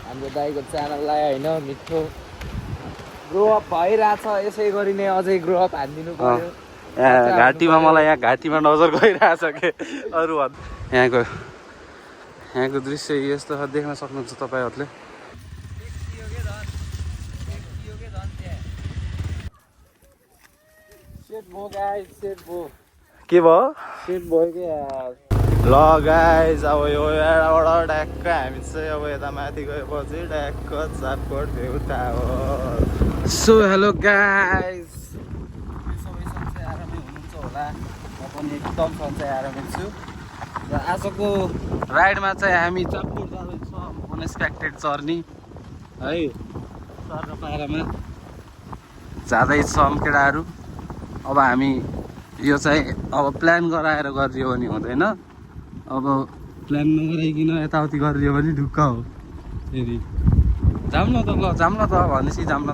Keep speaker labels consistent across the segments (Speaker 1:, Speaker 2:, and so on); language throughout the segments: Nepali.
Speaker 1: हाम्रो दाइको च्यानललाई होइन मिठो ग्रो अप भइरहेछ यसै गरी नै अझै ग्रो अप हानिदिनु पर्यो
Speaker 2: घाँटीमा मलाई यहाँ घाँटीमा नजर गइरहेछ के अरू यहाँको दृश्य यस्तो देख्न सक्नुहुन्छ तपाईँहरूले के भयो ल गाइज अब यो यहाँबाट ट्याक्क हामी चाहिँ अब यता माथि गएपछि ट्याक्क चापकोट भ्युटा हो सो हेलो गाइज सबै सन्चै आरामै हुनुहुन्छ होला म पनि एकदम सन्चै आरामै छु र आजको राइडमा चाहिँ हामी चापकोट जाँदैछौँ अनएक्सपेक्टेड जर्नी है सर र पारामा जाँदैछौँ केटाहरू अब हामी यो चाहिँ अब प्लान गराएर गरियो भने हुँदैन अब प्लान नगराइकन यताउति गरियो भने ढुक्क हो फेरि जाऊँ न त ल जाऊँ न त भनेपछि जाऊँ न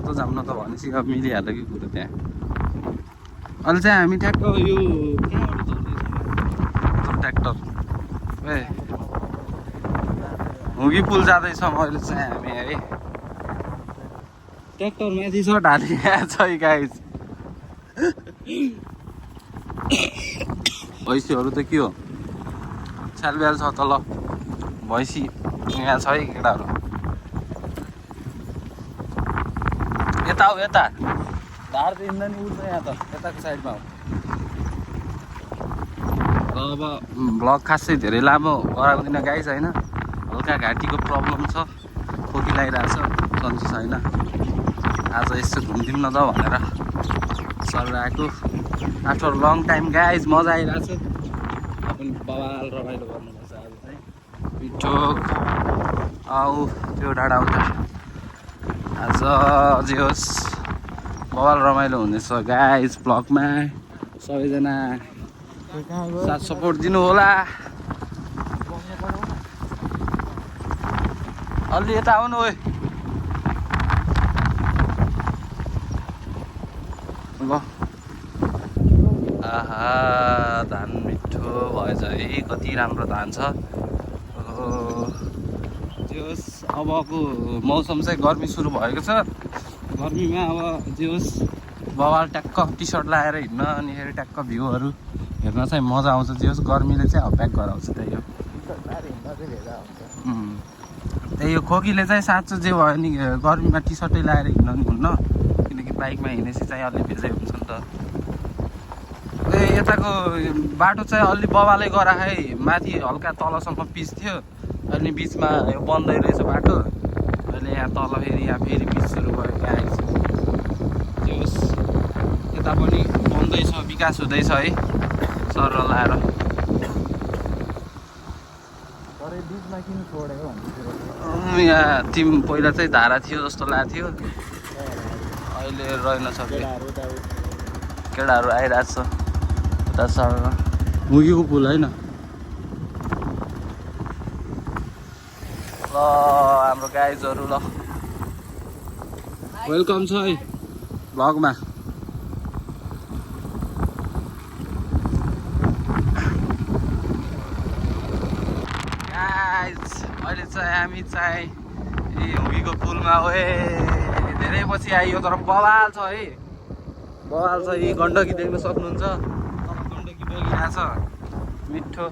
Speaker 2: त भनेपछि अब मिलिहाल्यो कि कुरो त्यहाँ अहिले चाहिँ हामी ठ्याक्क यो कहाँबाट चढ्दैछौँ ट्र्याक्टर ए हुगी पुल जाँदैछौँ अहिले चाहिँ हामी है ट्र्याक्टर माथि छ ढाली यहाँ छ गाइज भैँसीहरू त के हो छ्यालब्याल छ त ल भैँसी यहाँ छ है केटाहरू यता हो यता धार दिँदा नि उठ्छ यहाँ त यताको साइडमा हो अब भ्लग खासै धेरै लामो गराउँदिनँ गाइस होइन हल्का घाँटीको प्रब्लम छ खोकी लगाइरहेछ सन्चो छैन आज यसो घुमिदिउँ न त भनेर सर आएको आफ्टर लङ टाइम गाइज मजा आइरहेछ पनि बवाल रमाइलो गर्नुपर्छ आज चाहिँ मिठो आऊ त्यो डाँडा उता आज जे होस् बवाल रमाइलो हुनेछ गाइज ब्लगमा सबैजना साथ सपोर्ट दिनु होला अलि यता आउनु है ल आहा धान मिठो भएछ है कति राम्रो धान छ जे होस् अबको मौसम चाहिँ गर्मी सुरु भएको छ गर्मीमा अब जे होस् बवाल ट्याक्क टी सर्ट लगाएर हिँड्न अनिखेरि ट्याक्क भ्यूहरू हेर्न चाहिँ मजा आउँछ जे होस् गर्मीले चाहिँ हप्याक गराउँछ त्यही हो त्यही हो खोकीले चाहिँ साँचो जे भयो नि गर्मीमा टी सर्टै लगाएर हिँड्न नि हुन्न किनकि बाइकमा हिँडेपछि चाहिँ अलि भिजै हुन्छ नि त ए यताको बाटो चाहिँ अलि बवालै गरा है माथि हल्का तलसम्म पिच थियो अनि बिचमा यो बन्दै रहेछ बाटो अहिले यहाँ तल फेरि पिच सुरु भयो गाइस जे होस् यता पनि बन्दैछ विकास हुँदैछ है सर लाएर यहाँ तिम पहिला चाहिँ धारा थियो जस्तो लाग्थ्यो अहिले रहेन सक्यो केटाहरू आइरहेको छ उता सर मुगीको पुल होइन ल हाम्रो गाइजहरू ल वेलकम छ है भ्लगमा गाइज अहिले चाहिँ हामी चाहिँ हुगीको पुलमा हो धेरै पछि आइयो तर बवाल छ है बवाल छ यी गण्डकी देख्न सक्नुहुन्छ गण्डकी बगिरहेछ मिठो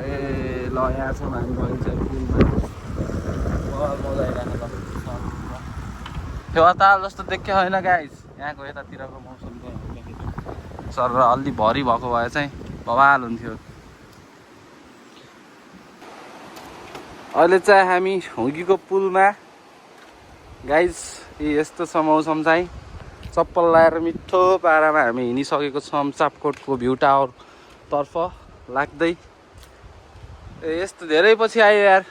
Speaker 2: ए ल यहाँ छौँ हामी बगिन्छ पुलमा बवाल मजा आइरहेको ल त्यो अताल जस्तो देख्यो होइन गाइस यहाँको यतातिरको मौसमको सर अलि भरि भएको भए चाहिँ बवाल हुन्थ्यो अहिले चाहिँ हामी हुगीको पुलमा गाइस यस्तो छ मौसम चाहिँ चप्पल लगाएर मिठो पारामा हामी हिँडिसकेको छौँ चापकोटको भ्यू टावर तर्फ लाग्दै यस्तो धेरै पछि आयो यार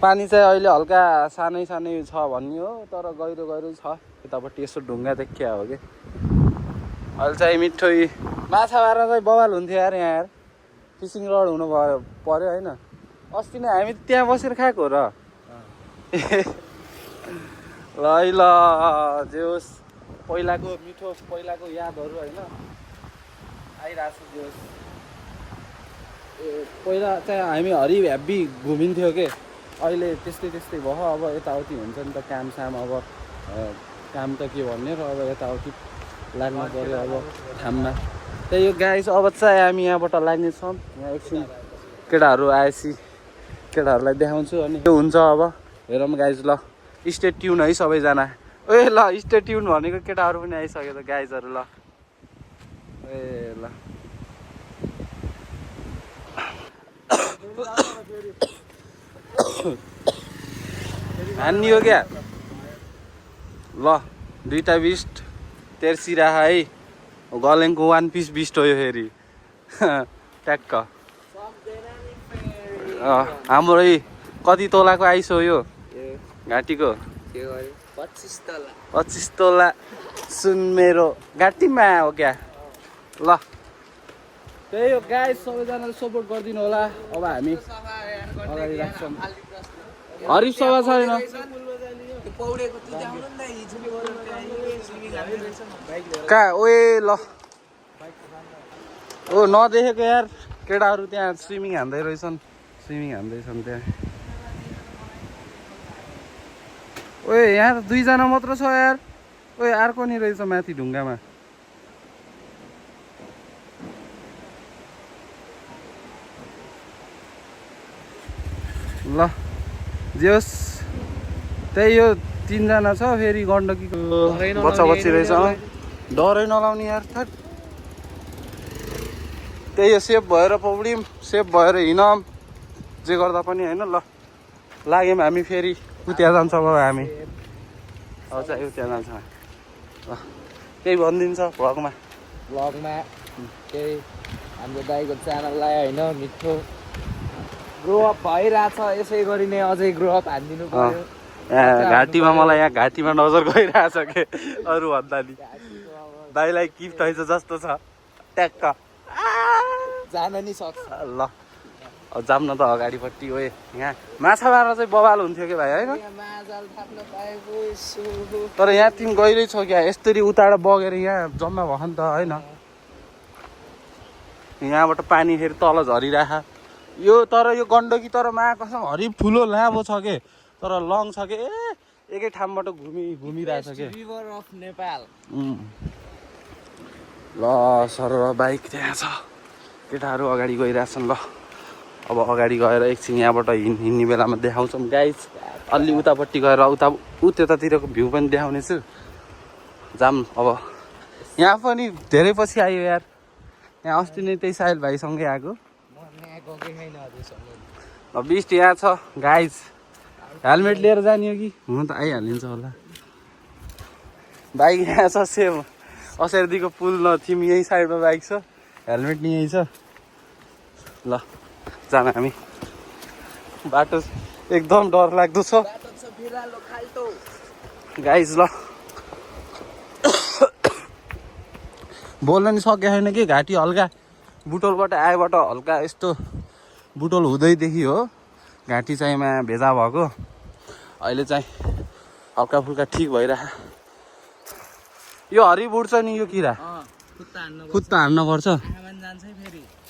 Speaker 2: पानी चाहिँ अहिले हल्का सानै सानै छ भनियो तर गहिरो गहिरो छ यतापट्टि यसो ढुङ्गा देखिया हो कि अहिले चाहिँ मिठो माछा मार्न चाहिँ बवाल हुन्थ्यो यार यहाँ यार फिसिङ रड हुनु पर्यो होइन अस्ति नै हामी त्यहाँ बसेर खाएको र ल जे होस् पहिलाको मिठो पहिलाको यादहरू होइन आइरहेको छ जे होस् पहिला चाहिँ हामी हरि हेब्बी घुमिन्थ्यो के अहिले त्यस्तै भयो। अब यताउति हुन्छ नि त कामसाम। अब काम त के भन्ने र अब यताउति लाग्नु पऱ्यो अब ठाममा। त्यही हो गाइस, अब चाहिँ हामी यहाँबाट लाग्नेछौँ। यहाँ एकछिन केटाहरू आएपछि केटाहरूलाई देखाउँछु अनि त्यो हुन्छ। अब हेरौँ गाइस, ल स्टे ट्युन है सबैजना। ए ल स्टे ट्युन भनेको केटाहरू पनि आइसक्यो त गाइजहरू। ल ए ल हान्नी हो क्या। ल दुईटा बिस्ट तेर्सिराख है। गलेङको 1 पिस बिस्ट हो यो फेरि ट्याक्क। हाम्रो कति तोलाको आइस हो यो घाँटीको? 25 तोला सुन मेरो घाँटीमा हो क्या। ल त्यही हो गाइस, सबैजनाले सपोर्ट गरिदिनु होला। अब हामी अगाडि राख्छौँ। हरिफ सभा छैन कहाँ? ओए ल ओ नदेखेको यार, केटाहरू त्यहाँ स्विमिङ हान्दै रहेछन् त्यहाँ। ओए यहाँ त 2 जना मात्र छ यार। ओए अर्को नि रहेछ माथि ढुङ्गामा। ल जेस त्यही हो 3 जना छ। फेरि गण्डकीको बच्चा रहेछ। डरै नलाउने यार। त्यही हो, सेफ भएर पौडिम, सेफ भएर हिँडौँ जे गर्दा पनि होइन। ल लाग्यौँ हामी फेरि उता जान्छौँ। अब हामी अब चाहिँ उता जान्छौँ। ल केही भनिदिन्छ भ्लगमा
Speaker 1: केही हाम्रो दाइको च्यानललाई होइन मिठो ग्रो अप भइरहेछ। यसै गरी नै अझै ग्रो अप हानिदिनु पर्यो।
Speaker 2: यहाँ घाँटीमा मलाई यहाँ घाँटीमा नजर गइरहेछ के अरू भन्दा नि। दाइलाई गिफ्ट आइछ जस्तो छ ट्याक्क।
Speaker 1: जान नि सक्छ।
Speaker 2: ल अब जाऊँ न त अगाडिपट्टि। ओए यहाँ माछा मार्न चाहिँ बवाल हुन्थ्यो कि भाइ होइन? तर यहाँ तिमी गइरहेछ क्या, यस्तरी उताबाट बगेर यहाँ जम्मा भयो नि त होइन। यहाँबाट पानी फेरि तल झरिराख यो। तर यो गण्डकी तर कसम हरिफ ठुलो लामो छ के, तर लङ छ के। एकै ठाउँबाट घुमिरहेछ के।
Speaker 1: River of Nepal.
Speaker 2: ल सर बाइक त्यहाँ छ, केटाहरू अगाडि गइरहेछन्। ल अब अगाडि गएर एकछिन यहाँबाट हिँड्ने बेलामा देखाउँछौँ गाइस। अलि उतापट्टि गएर त्यतातिरको भ्यू पनि देखाउने छु। जाम अब। यहाँ पनि धेरै पछि आयो यार। यहाँ अस्ति नै त्यही साहिल भाइसँगै आएको। बिस्ट यहाँ छ गाइस। हेलमेट लिएर जाने हो कि? हुन त आइहालिन्छ होला। बाइक यहाँ छ सेम असर्दीको पुल न थिम यही साइडमा बाइक छ। हेलमेट नि यही छ। ल जान हामी। बाटो एकदम डर लाग्दो छ गाइस। ल बोल्न नि सकेको छैन कि, घाँटी हल्का बुटोलबाट आएबाट हल्का यस्तो बुटोल हुँदैदेखि हो घाँटी चाहिँ भेजा भएको। अहिले चाहिँ हल्का फुल्का ठिक भइरह। यो हरि बुढ्छ नि यो किरा, खुट्टा हान्न पर्छ।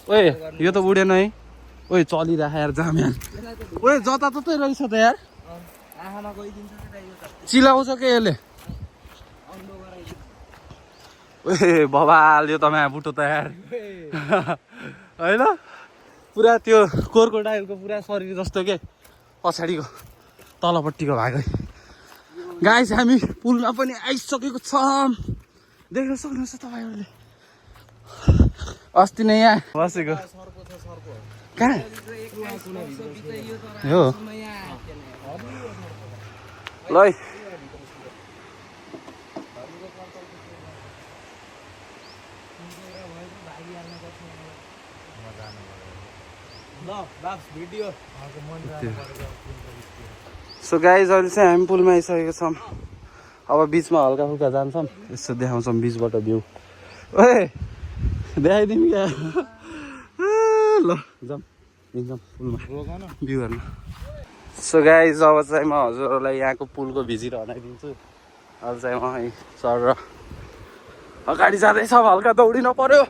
Speaker 2: ओए यो त बुढेन है। ओए चलिराख यार, जाम यार। ओए जताततै रहेछ त यार। चिलाउँछ के यसले? ओए बबाल यो त बुटो त यार होइन। पुरा त्यो क्रोकोडाइलको पुरा शरीर जस्तो के पछाडिको तलपट्टिको भागै। गाइस हामी पुलमा पनि आइसकेको छौँ। देख्न सक्नुहुन्छ तपाईँहरूले। अस्ति नै यहाँ बसेको कहाँ हो ल सो गाइज अहिले चाहिँ हामी पुलमा आइसकेको छौँ। अब बिचमा हल्का फुल्का जान्छौँ, यसो देखाउँछौँ बिचबाट भ्यू। ओए देखाइदिउँ क्या। ल जाऊँ हिँड्छौँ पुलमा भ्यू हेर्नु। सो गाइज अब चाहिँ म हजुरहरूलाई यहाँको पुलको भिजिट हनाइदिन्छु। अब चाहिँ म सर अगाडि जाँदैछ, हल्का दौडिन पर्यो।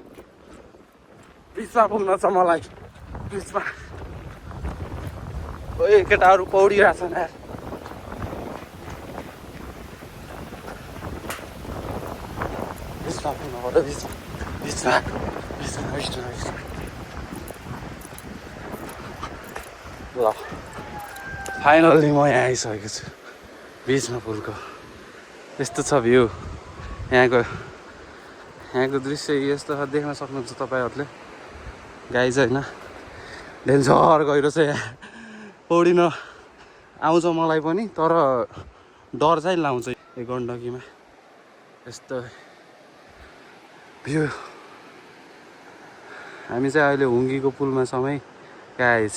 Speaker 2: बिचमा पुग्न छ मलाई, बिचमा ओए केटाहरू पौडिरहेछन् यार ल फाइनल्ली म यहाँ आइसकेको छु बिचमा पुलको यस्तो छ भ्यू यहाँको दृश्य यस्तो देख्न सक्नुहुन्छ तपाईँहरूले गाइज होइन डेन्जर गहिरो छ यहाँ पौडिन आउँछ मलाई पनि तर डर चाहिँ लाउँछ यो गण्डकीमा यस्तो भ्यू हामी चाहिँ अहिले हुङ्गीको पुलमा छौँ है गाइज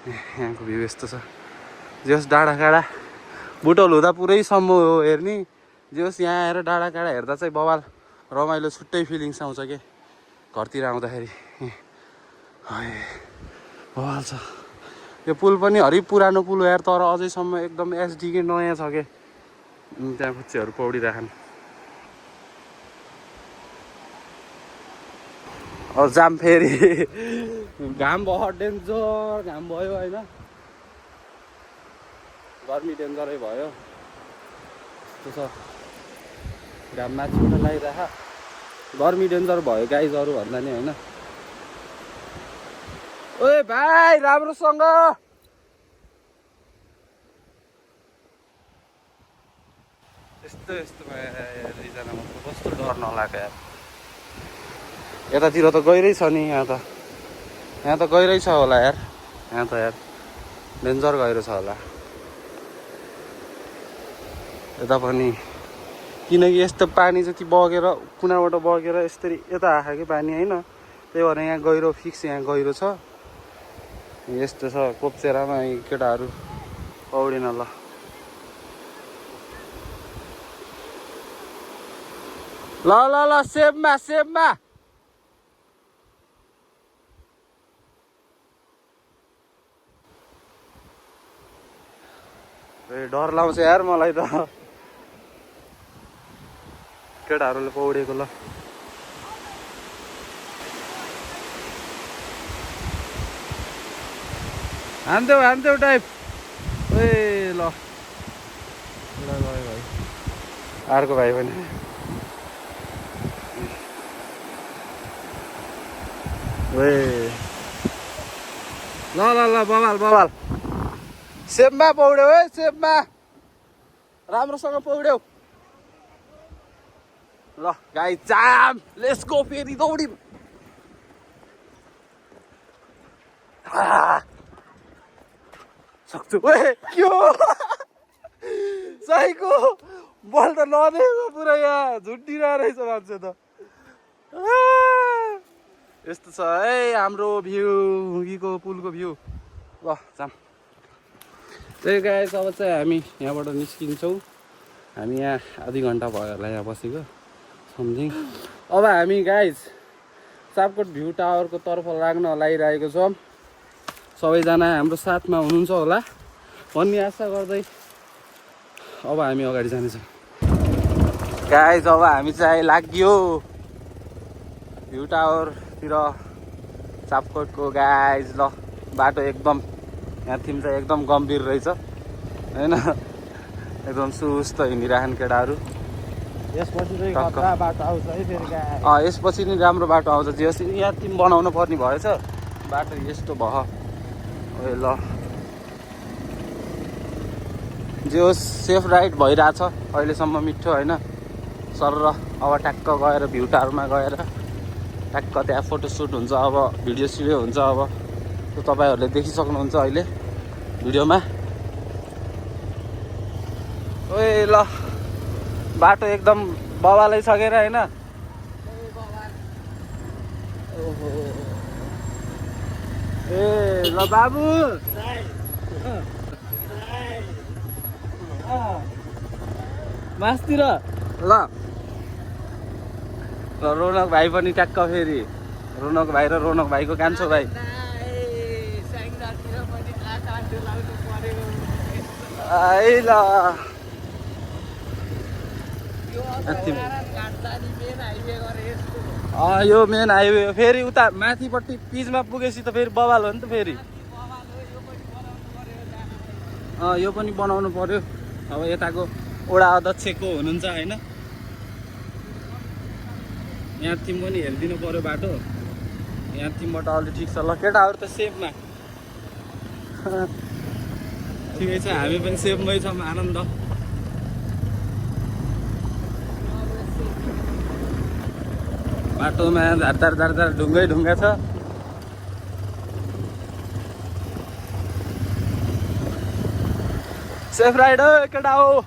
Speaker 2: यहाँको भ्यू यस्तो छ जस डाँडाकाँडा बुटोल हुँदा पुरै सम्म हो हेर्ने जस यहाँ आएर डाँडाकाँडा हेर्दा चाहिँ बवाल रमाइलो छुट्टै फिलिङ्स आउँछ के घरतिर आउँदाखेरि बवाल छ यो पुल पनि हरि पुरानो पुल हो यार तर अझैसम्म एकदम एचडीकै नयाँ छ के त्यहाँ खुच्चीहरू पौडिराखन् जाम फेरि घाम भयो डेन्जर घाम भयो होइन गर्मी डेन्जरै भयो त्यस्तो छ घाम माथिबाट लगाइराख गर्मी डेन्जर भयो गाइजहरू भन्दा नि होइन ओए भाइ राम्रोसँग यस्तो यस्तोमा दुईजनामा कस्तो डर नलाग्यो यार यतातिर त गहिरै छ नि यहाँ त गहिरै छ होला यार यहाँ त यार डेन्जर गहिरो छ होला यता पनि किनकि यस्तो पानी जति बगेर कुनाबाट बगेर यसरी यता आएको कि पानी होइन त्यही भएर यहाँ गहिरो फिक्स यहाँ गहिरो छ यस्तो छ कोप्चेरामा केटाहरू पौडिन ल ल ल ल सेपमा डर लाउँछ यार मलाई त केटाहरूले पौडेको ल हान्थ्यौ टाइप ए ल भाइ अर्को भाइ पनि ल बवाल सेपमा पौड्यौ है सेपमा राम्रोसँग पौड्यौ ल गाई जाम लेट्स गो फेरि दौडिम सक्छु ए के हो सहीको बल त नदेको पुरा यहाँ झुन्डिरहेको रहेछ मान्छे त यस्तो छ है हाम्रो भ्यू हुँगीको पुलको भ्यू ल जाम त्यही गाइस अब चाहिँ हामी यहाँबाट निस्किन्छौँ हामी यहाँ आधी घन्टा भयो होला यहाँ बसेको समथिङ अब हामी गाइस सापकोट भ्यू टावरको तर्फ लाग्न लागिरहेको छौँ सबैजना हाम्रो साथमा हुनुहुन्छ होला भन्ने आशा गर्दै अब हामी अगाडि जानेछौँ गाइस अब हामी चाहिँ लाग्यो भ्यू टावरतिर सापकोटको गाइस ल बाटो एकदम यहाँ थिम चाहिँ एकदम गम्भीर रहेछ होइन एकदम सुस्त हिँडिराखन् केटाहरू यसपछि नि राम्रो बाटो आउँछ जे यहाँ थिम बनाउनु पर्ने भएछ बाटो यस्तो भयो ल जे होस् सेफ राइड भइरहेछ अहिलेसम्म मिठो होइन सर र अब ट्याक्क गएर भ्यू टावरमा गएर ट्याक्क त्यहाँ फोटोसुट हुन्छ अब भिडियो सिडियो हुन्छ अब त्यो तपाईँहरूले देखिसक्नुहुन्छ अहिले भिडियोमा ओए ल बाटो एकदम बवालै छ के होइन ए ल बाबु मासतिर ल रोनक भाइ पनि ट्याक्क फेरि रोनक भाइ र रोनक भाइको कान्छो भाइ ल यो मेन हाइवे फेरि उता माथिपट्टि पिचमा पुगेपछि त फेरि बवाल हो नि त फेरि यो पनि बनाउनु पर्यो। अब यताको वडा अध्यक्षको हुनुहुन्छ होइन, यहाँ टिम पनि हेरिदिनु पर्यो बाटो। यहाँ टिमबाट अलि ठिक छ। ल केटाहरू त सेफमा ठिकै छ, हामी पनि सेफमै छौँ। आनन्द बाटोमा झारझार ढुङ्गा छ। सेफ राइड हो केटा हो।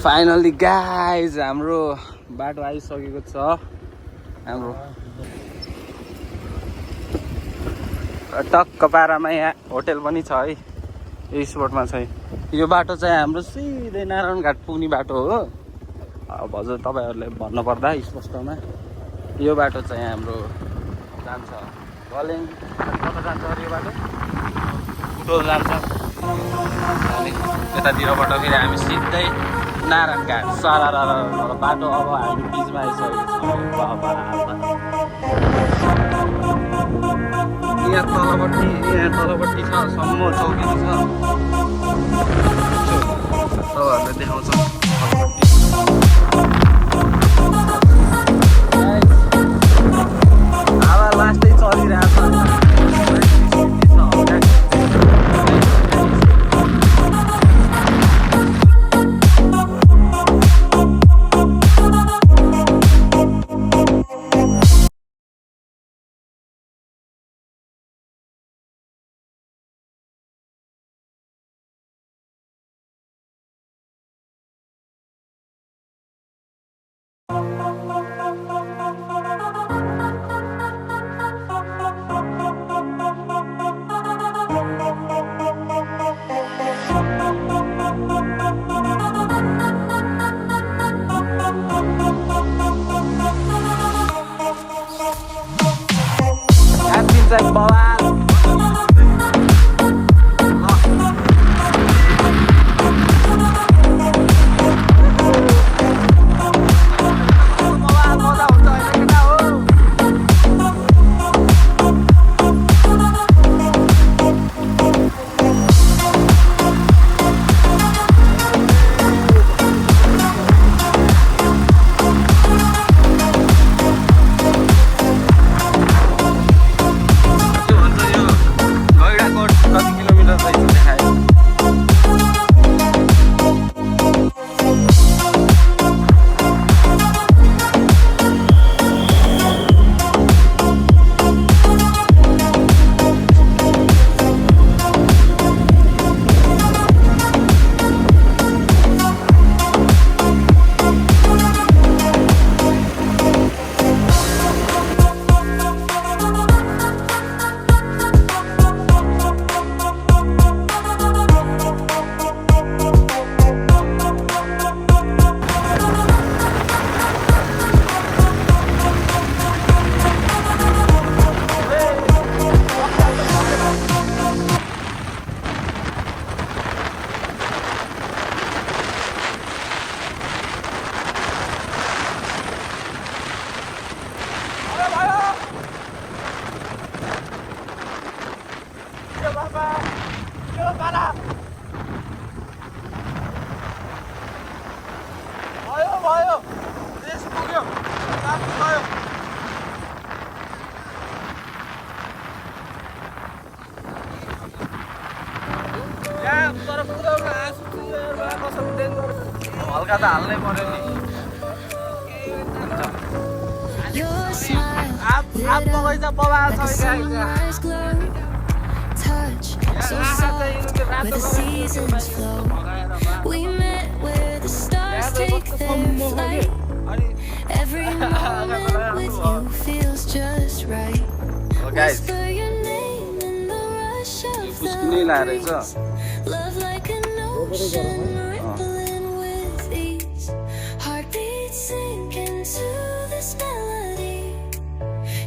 Speaker 2: फाइनली गाइज हाम्रो बाटो आइसकेको छ। हाम्रो टक्क पारामा यहाँ होटेल पनि छ है, यो स्पोटमा चाहिँ। यो बाटो चाहिँ हाम्रो सिधै नारायण घाट पुग्ने बाटो हो। अब हजुर तपाईँहरूले भन्नुपर्दा स्पष्टमा यो बाटो चाहिँ हाम्रो जान्छ गलेङ। कता जान्छ अरे यो बाटो? टोल जान्छ। यतातिरबाट फेरि हामी सिधै नारायण घाट सारा बाटो। अब हामी बिचमा आइसकेको छौँ। यहाँ तलपट्टि छ सम्म चौकी छ, तपाईँहरूले देखाउँछ। हावा लास्टै चलिरहेको छ। चाहिँ बवाल मजा हुन्छ होइन केटा हो। भयो देश पुग्यो, साथी भयो। यहाँ तर पुऱ्याउन आँसु कसरी डेन्जर हल्का त हाल्नै पर्यो नि। आप बगैँचा बबाल छ
Speaker 3: Every moment with you feels just right. Whisper your name in the rush of the breeze. Love like an ocean rippling with ease. Heartbeats sink into this melody.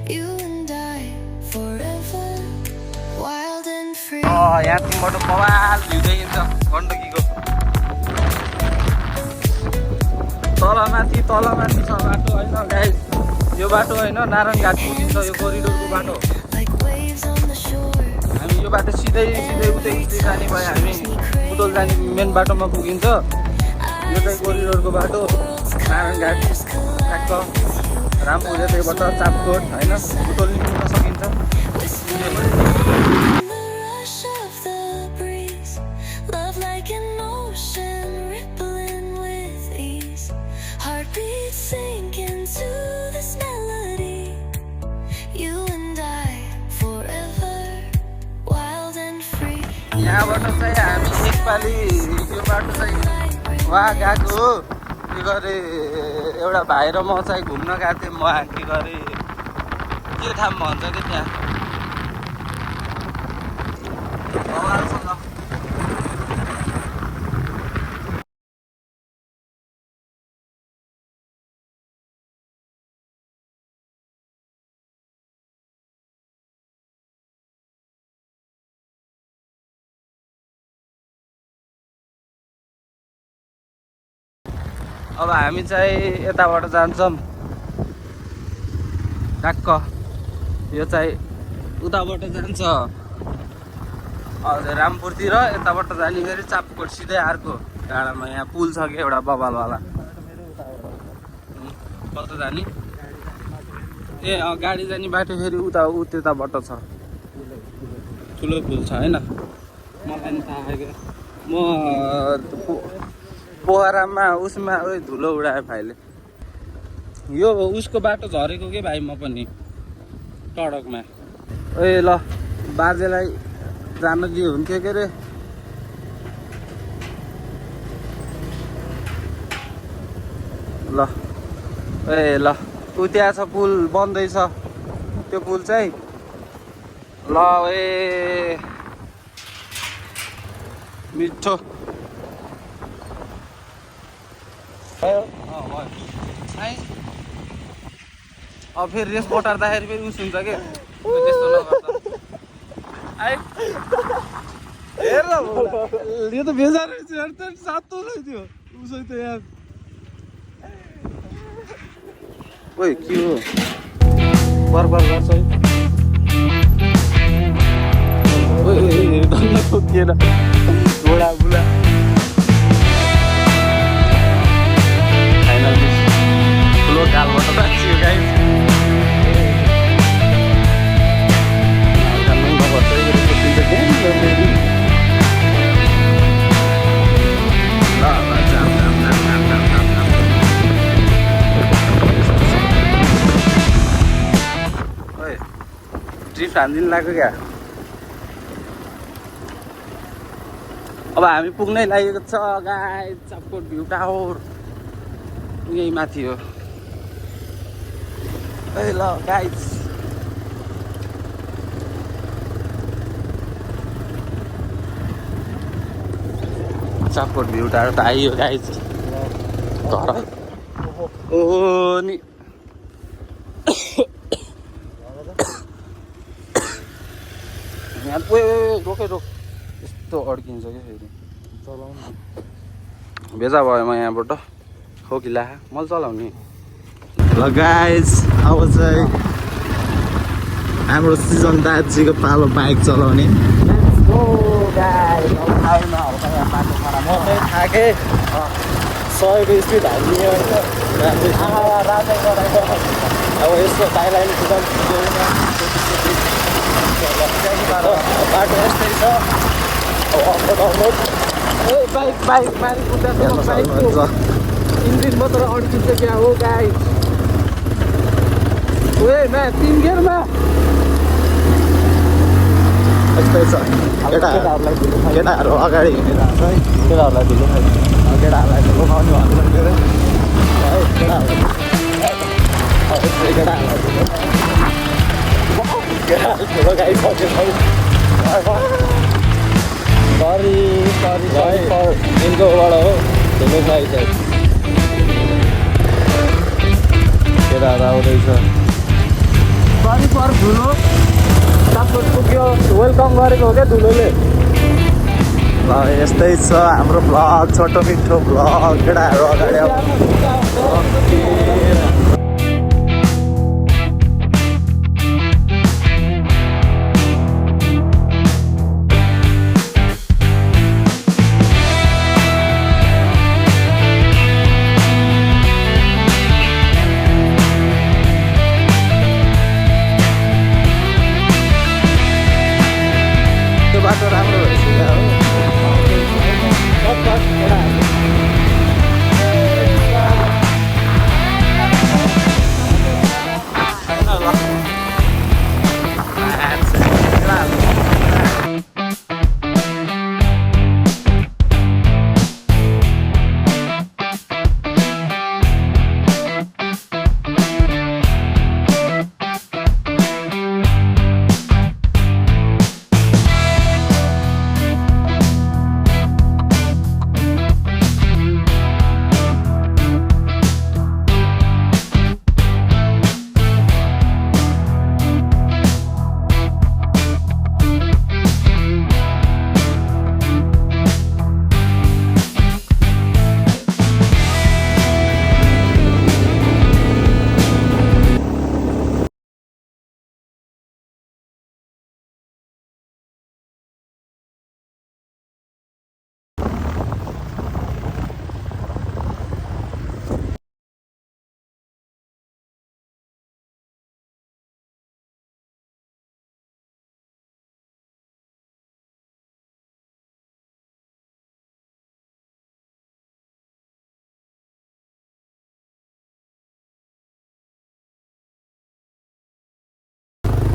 Speaker 3: You and I forever, wild and free.
Speaker 2: यहाँ तिमीबाट बवाल भ्यू देखिन्छ गण्डकीको। तलमाथि छ बाटो होइन गाइस, यो बाटो होइन नारायण घाट पुगिन्छ, यो कोरिडोरको बाटो। बाटो सिधै उतै जाने भयो हामी बुटोल जाने मेन बाटोमा पुगिन्छ। यो चाहिँ कोरिडोरको बाटो नारायणघाट ट्याक्क रामपुर यतैबाट चापकोट होइन बुटोल निस्किन सकिन्छ।
Speaker 3: Love like an ocean rippling with ease. Heartbeats sink into this melody. You and I forever wild and free.
Speaker 2: यहाँबाट चाहिँ हामी एकपालि यो बाटो चाहिँ वहाँ गएको हो। के गरे एउटा भाइ र म चाहिँ घुम्न गएको थिएँ। म के गरे के ठाउँ भन्छ कि त्यहाँ अब हामी चाहिँ यताबाट जान्छौँ ट्याक्क यो चाहिँ उताबाट जान्छ हजुर रामपुरतिर। यताबाट जाने फेरि चापकोट सिधै अर्को डाँडामा यहाँ पुल छ कि एउटा बबालवाला। कता जाने ए गाडी जाने बाटो फेरि त्यताबाट छ ठुलो पुल छ होइन। मलाई नि थाहा क्या म पोखरामा उसमा धुलो उडायो भाइले। यो उसको बाटो झरेको के भाइ म पनि सडकमा। ल बाजेलाई जान दियो हुन्थ्यो के अरे। ल ल ऊ त्यहाँ छ पुल बन्दैछ त्यो पुल चाहिँ। ल मिठो अब फेरि रेस बटार्दाखेरि फेरि उस हुन्छ कि त्यस्तो नगर्छ। हेर यो त बेजार सातो थियो उसै त यार। ओइ के हो बर्बाद गर्छ है। डल्लै ठोकिएर घोडा बुला ठुलो गालबाट राखियो गाइस। ड्रिफ्ट हान्दिनु लाग्यो क्या। अब हामी पुग्नै लागेको छ गाइस चापकोट भ्यू टावर यही माथि हो। ल गाइस चापकोट भ्यू टावर त आइयो गाइस। घर ओहो नि यहाँ रोकै रोक यस्तो अड्किन्छ क्या फेरि चलाउनु भेजा भयो म यहाँबाट हो कि ला मैले चलाउने।
Speaker 1: ल गाइस अब चाहिँ हाम्रो सिजन दाजुको पालो बाइक चलाउने। म चाहिँ थाकेँ 100को स्पिड हाल्ने रातै गराएको। अब यस्तो दाइलाई नि बाटो यस्तै छ। बाइक माथि कुद्दा बाइकको इन्जिन मात्र अड्किन्छ क्या हो गाइस। मा 3 गियरमा यस्तै छ। केटाहरू अगाडि हिँडेर केटाहरूलाई धुलो खाइ केटाहरूलाई धुलो खाउने भन्नु है केटाहरूलाई धुलो खाइसक्यो खै। सरी इन्कोबाट हो धुलो खाइसक्यो। केटाहरू आउँदैछ सरी पर धुलो चापकोट पुग्यो। वेलकम गरेको हो क्या धुलोले। ल यस्तै छ हाम्रो भ्लग छोटो मिठो भ्लग केटाहरू अगाडि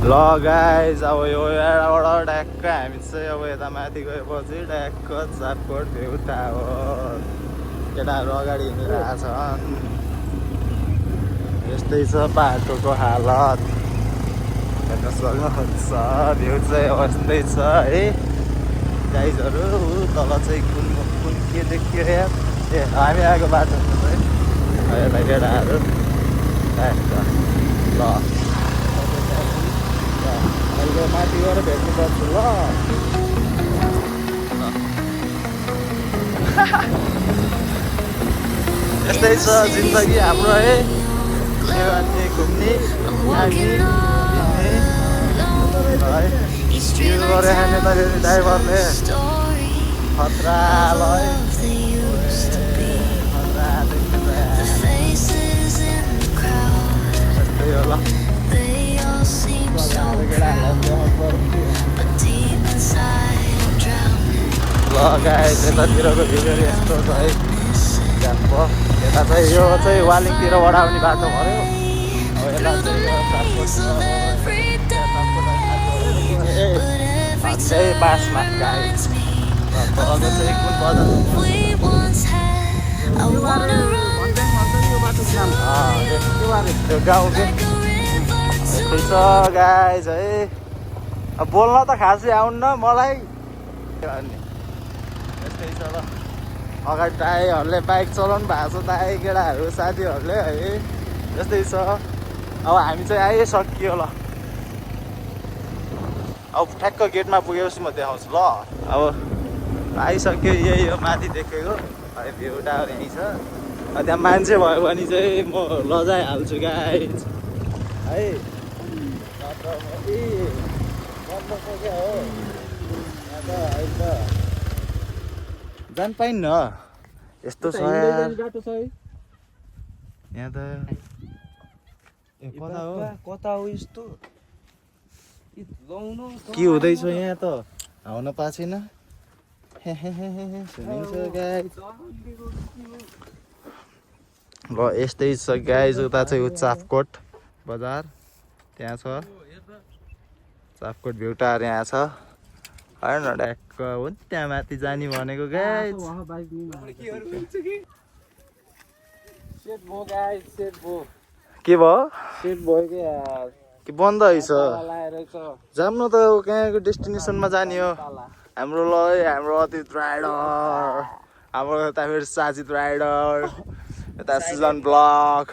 Speaker 1: ल गाइज अब यो यहाँबाट ट्याक्क हामी चाहिँ अब यता माथि गएपछि ट्याक्क चापकोट भ्यू टावर केटाहरू अगाडि हिँडिरहेको छन् यस्तै छ बाटोको हालत हेर्न सक्नुहुन्छ भ्यू चाहिँ यस्तै छ है गाइजहरू तल चाहिँ कुन के देखियो यार ए हामी आएको बाटो चाहिँ यता केटाहरू ट्याक्क ल अहिले माथि गएर भेट्नु पर्छु ल यस्तै छ जिन्दगी हाम्रो है गर्ने घुम्ने हामी गरे खाने त ड्राइभरले खतरा ल यस्तै हो ल ल गाइस यतातिरको भिडियोहरू यस्तो छ है जान्नु यता चाहिँ यो चाहिँ वालिङतिरबाट आउने बाटो भयो अब यता चाहिँ पासमा गाइस अझै चाहिँ कुन बजार त्यो गाउँ के यस्तै छ गाइस है अब बोल्न त खासै आउन्न मलाई यस्तै छ ल अगाडि दाइहरूले बाइक चलाउनु भएको छ दाइ केटाहरू साथीहरूले है यस्तै छ अब हामी चाहिँ आइसकियो ल अब ठ्याक्क गेटमा पुगेपछि म देखाउँछु ल अब आइसक्यो यही हो माथि देखेको है भ्यू टावर यहीँ छ त्यहाँ मान्छे भयो भने चाहिँ म लजाइहाल्छु गाइस है जान पाइन्न यस्तो छ यहाँ त
Speaker 2: कता हो यस्तो
Speaker 1: के हुँदैछ यहाँ त आउन पाएको छैन सुनिन्छ गाइस ल यस्तै छ गाइस उता चाहिँ चापकोट बजार त्यहाँ छ चापकोट भ्यू टावर यहाँ छ होइन ड्याक्क हो नि त्यहाँ माथि जाने भनेको गाइस के भयो कि बन्द रहेछ जाऊँ न त कहाँको डेस्टिनेसनमा जाने हो हाम्रो ल हाम्रो अतीत राइडर हाम्रो यता फेरि साजिद राइडर यता सिजन ब्लग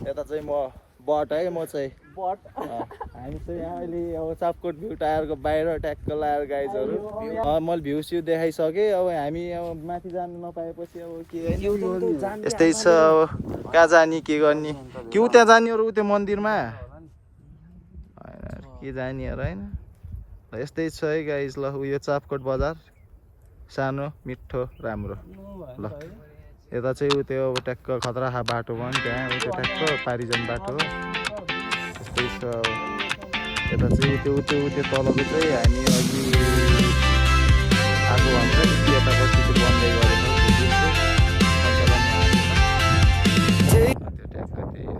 Speaker 1: यता चाहिँ म बट है म चाहिँ हामी चाहिँ यहाँ अहिले अब चापकोट भ्यू टायरको बाहिर ट्याक्क लाएर गाइजहरू मैले भ्यू स्यू देखाइसकेँ अब हामी अब माथि जानु नपाएपछि अब के यस्तै छ अब कहाँ जाने के गर्ने के त्यहाँ जाने अरू त्यो मन्दिरमा के जाने अरू होइन यस्तै छ है गाइज ल उयो चापकोट बजार सानो मिठो राम्रो ल यता चाहिँ उ त्यो ट्याक्क खतरा बाटो भयो नि त्यहाँ उ त्यो ट्याक्क पारिजन बाटो यस्तै छ यता चाहिँ त्यो तलको चाहिँ हामी अघि आएको भन्छ नि यता पछि त्यो बन्दै गरेको त्यो ट्याक्क त्यही हो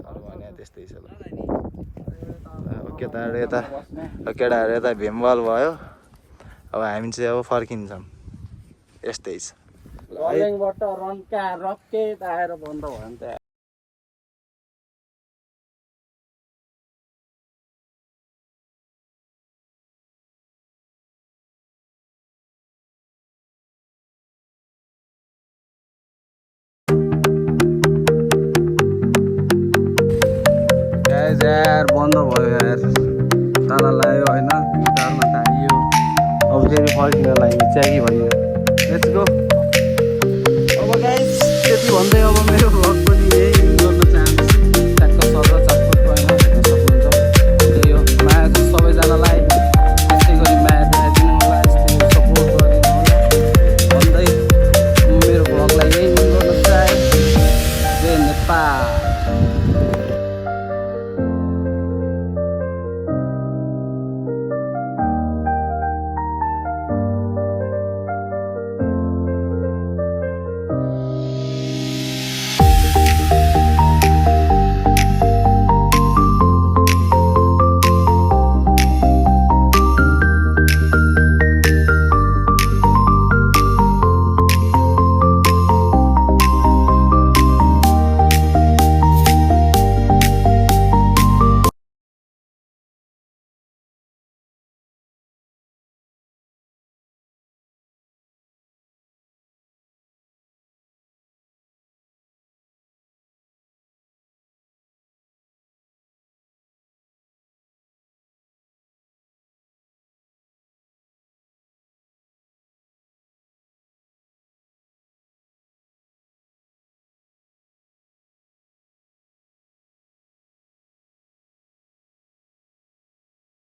Speaker 1: अरू भने त्यस्तै छ ल केटाहरू यता भीमबल भयो अब हामी चाहिँ अब फर्किन्छौँ यस्तै छ
Speaker 2: रलिङबाट रन्का रक्के आएर बन्द भयो नि त यार बन्द भयो यार ताला लाग्यो होइन टारमा त आइयो अब फेरि फर्किन लागि च्याकी भयो लेट्स गो अब गाइस त्यति भन्दै अब मेरो